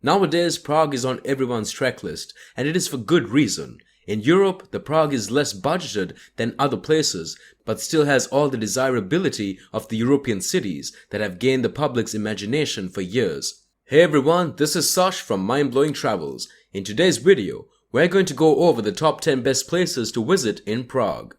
Nowadays, Prague is on everyone's track list, and it is for good reason. In Europe, the Prague is less budgeted than other places, but still has all the desirability of the European cities that have gained the public's imagination for years. Hey everyone, this is Sash from Mind Blowing Travels. In today's video, we're going to go over the top 10 best places to visit in Prague.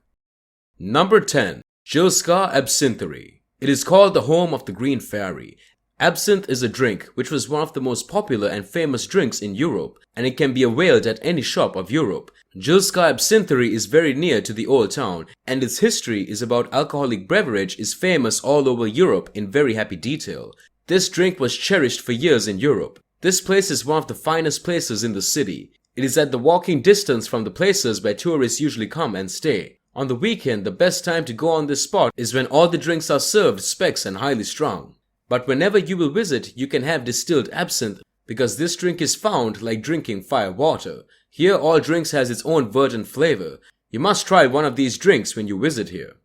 Number 10. Jilská Absinthery. It is called the home of the Green Fairy. Absinthe is a drink which was one of the most popular and famous drinks in Europe, and it can be availed at any shop of Europe. Jilská Absinthery is very near to the old town, and its history is about alcoholic beverage is famous all over Europe in very happy detail. This drink was cherished for years in Europe. This place is one of the finest places in the city. It is at the walking distance from the places where tourists usually come and stay. On the weekend, the best time to go on this spot is when all the drinks are served specs and highly strong. But whenever you will visit, you can have distilled absinthe because this drink is found like drinking fire water. Here all drinks has its own verdant flavor. You must try one of these drinks when you visit here.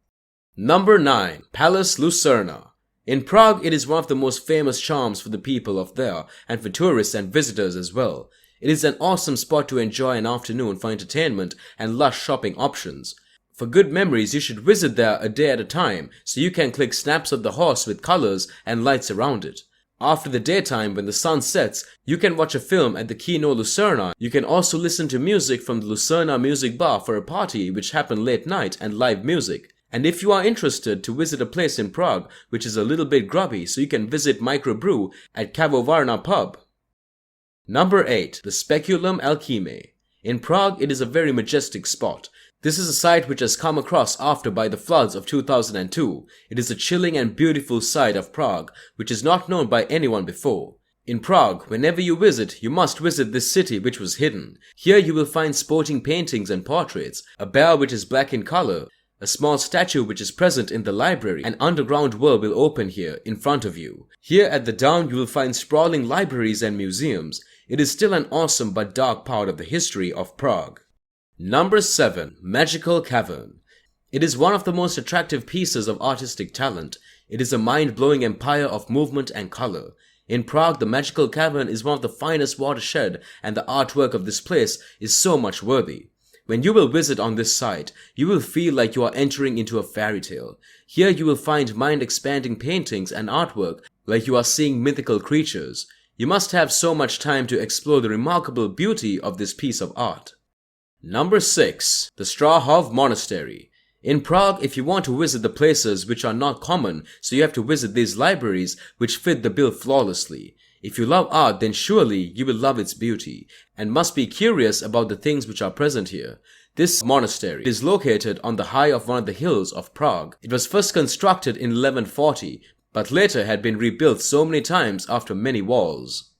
Number 9. Palace Lucerna. In Prague, it is one of the most famous charms for the people of there and for tourists and visitors as well. It is an awesome spot to enjoy an afternoon for entertainment and lush shopping options. For good memories, you should visit there a day at a time so you can click snaps of the horse with colors and lights around it. After the daytime, when the sun sets, you can watch a film at the Kino Lucerna. You can also listen to music from the Lucerna Music Bar for a party which happen late night and live music. And if you are interested to visit a place in Prague which is a little bit grubby, so you can visit Microbrew at Kavovarna pub. Number 8. The Speculum Alchemy. In Prague, it is a very majestic spot. This is a site which has come across after by the floods of 2002. It is a chilling and beautiful side of Prague, which is not known by anyone before. In Prague, whenever you visit, you must visit this city which was hidden. Here you will find sporting paintings and portraits, a bear which is black in color, a small statue which is present in the library. An underground world will open here in front of you. Here at the down you will find sprawling libraries and museums. It is still an awesome but dark part of the history of Prague. Number 7. Magical Cavern. It is one of the most attractive pieces of artistic talent. It is a mind-blowing empire of movement and color. In Prague, the Magical Cavern is one of the finest watershed, and the artwork of this place is so much worthy. When you will visit on this site, you will feel like you are entering into a fairy tale. Here you will find mind-expanding paintings and artwork like you are seeing mythical creatures. You must have so much time to explore the remarkable beauty of this piece of art. Number 6. The Strahov Monastery. In Prague, if you want to visit the places which are not common, so you have to visit these libraries which fit the bill flawlessly. If you love art, then surely you will love its beauty and must be curious about the things which are present here. This monastery is located on the high of one of the hills of Prague. It was first constructed in 1140, but later had been rebuilt so many times after many walls.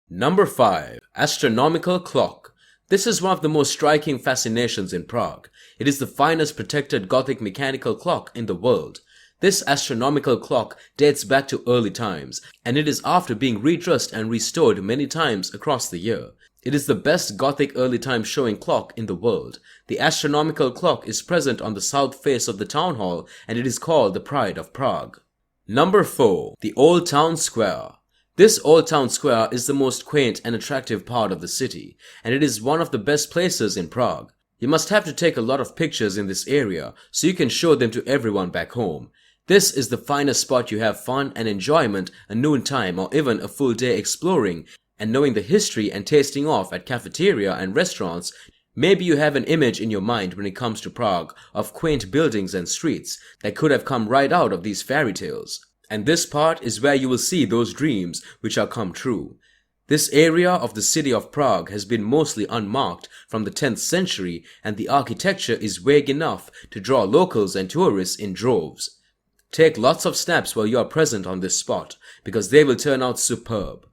Number 5. Astronomical Clock. This is one of the most striking fascinations in Prague. It is the finest protected Gothic mechanical clock in the world. This astronomical clock dates back to early times, and it is after being redressed and restored many times across the year. It is the best Gothic early time showing clock in the world. The astronomical clock is present on the south face of the town hall, and it is called the Pride of Prague. Number 4. The Old Town Square. This Old Town Square is the most quaint and attractive part of the city, and it is one of the best places in Prague. You must have to take a lot of pictures in this area so you can show them to everyone back home. This is the finest spot you have fun and enjoyment a noontime or even a full day exploring and knowing the history and tasting off at cafeteria and restaurants. Maybe you have an image in your mind when it comes to Prague of quaint buildings and streets that could have come right out of these fairy tales. And this part is where you will see those dreams which are come true. This area of the city of Prague has been mostly unmarked from the 10th century, and the architecture is vague enough to draw locals and tourists in droves. Take lots of snaps while you are present on this spot, because they will turn out superb.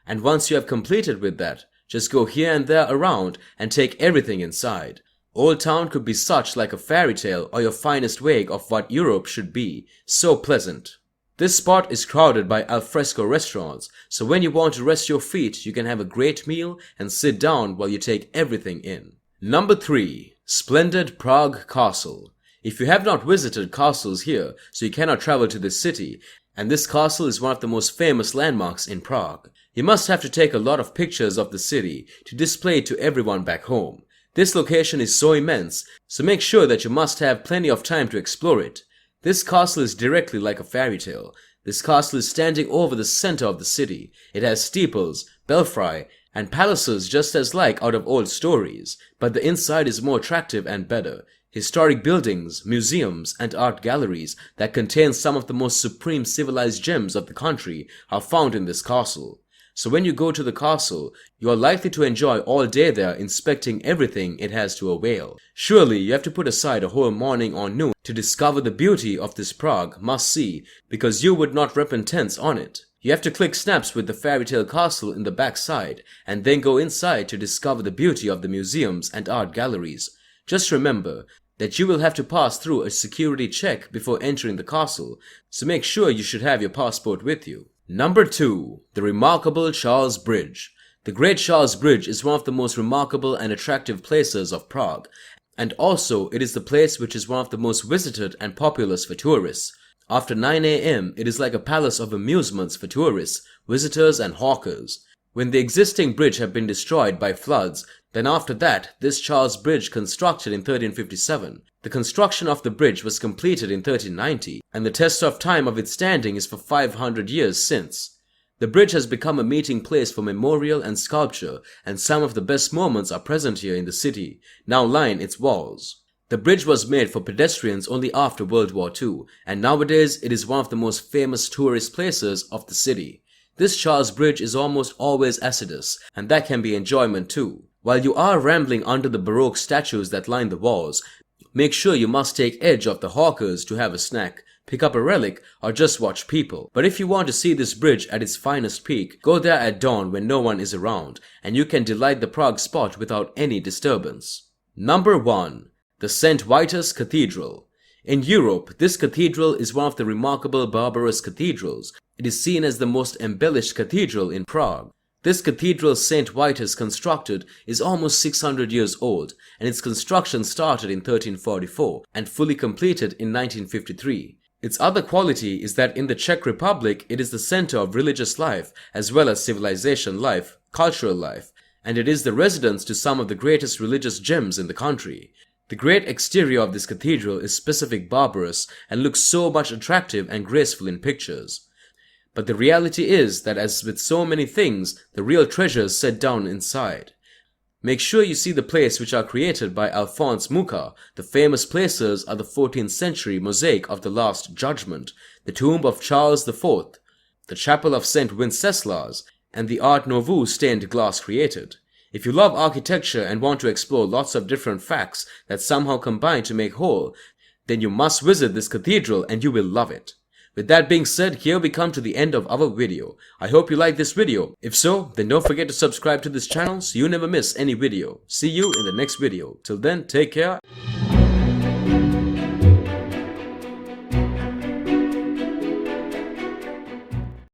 And once you have completed with that, just go here and there around and take everything inside. Old Town could be such like a fairy tale or your finest vague of what Europe should be. So pleasant. This spot is crowded by alfresco restaurants, so when you want to rest your feet, you can have a great meal and sit down while you take everything in. Number 3. Splendid Prague Castle. If you have not visited castles here, so you cannot travel to this city, and this castle is one of the most famous landmarks in Prague. You must have to take a lot of pictures of the city to display it to everyone back home. This location is so immense, so make sure that you must have plenty of time to explore it. This castle is directly like a fairy tale. This castle is standing over the center of the city. It has steeples, belfry, and palaces just as like out of old stories, but the inside is more attractive and better. Historic buildings, museums, and art galleries that contain some of the most supreme civilized gems of the country are found in this castle. So when you go to the castle, you are likely to enjoy all day there inspecting everything it has to avail. Surely you have to put aside a whole morning or noon to discover the beauty of this Prague must-see, because you would not repentance on it. You have to click snaps with the fairy tale castle in the back side, and then go inside to discover the beauty of the museums and art galleries. Just remember that you will have to pass through a security check before entering the castle, so make sure you should have your passport with you. Number 2. The remarkable Charles Bridge. The Great Charles Bridge is one of the most remarkable and attractive places of Prague, and also it is the place which is one of the most visited and populous for tourists. After 9 a.m., it is like a palace of amusements for tourists, visitors and hawkers. When the existing bridge had been destroyed by floods, then after that, this Charles Bridge constructed in 1357. The construction of the bridge was completed in 1390, and the test of time of its standing is for 500 years since. The bridge has become a meeting place for memorial and sculpture, and some of the best moments are present here in the city, now line its walls. The bridge was made for pedestrians only after World War II, and nowadays it is one of the most famous tourist places of the city. This Charles Bridge is almost always acidic, and that can be enjoyment too. While you are rambling under the Baroque statues that line the walls, make sure you must take edge of the hawkers to have a snack, pick up a relic, or just watch people. But if you want to see this bridge at its finest peak, go there at dawn when no one is around, and you can delight the Prague spot without any disturbance. Number 1. The St. Vitus Cathedral. In Europe, this cathedral is one of the remarkable barbarous cathedrals. It is seen as the most embellished cathedral in Prague. This cathedral St. Vitus constructed is almost 600 years old, and its construction started in 1344 and fully completed in 1953. Its other quality is that in the Czech Republic it is the center of religious life as well as civilization life, cultural life, and it is the residence to some of the greatest religious gems in the country. The great exterior of this cathedral is specific barbarous and looks so much attractive and graceful in pictures. But the reality is that as with so many things, the real treasure is set down inside. Make sure you see the plates which are created by Alphonse Mucha. The famous places are the 14th century mosaic of the Last Judgment, the tomb of Charles IV, the chapel of St. Wenceslas, and the Art Nouveau stained glass created. If you love architecture and want to explore lots of different facts that somehow combine to make whole, then you must visit this cathedral and you will love it. With that being said, here we come to the end of our video. I hope you liked this video. If so, then don't forget to subscribe to this channel so you never miss any video. See you in the next video. Till then, take care.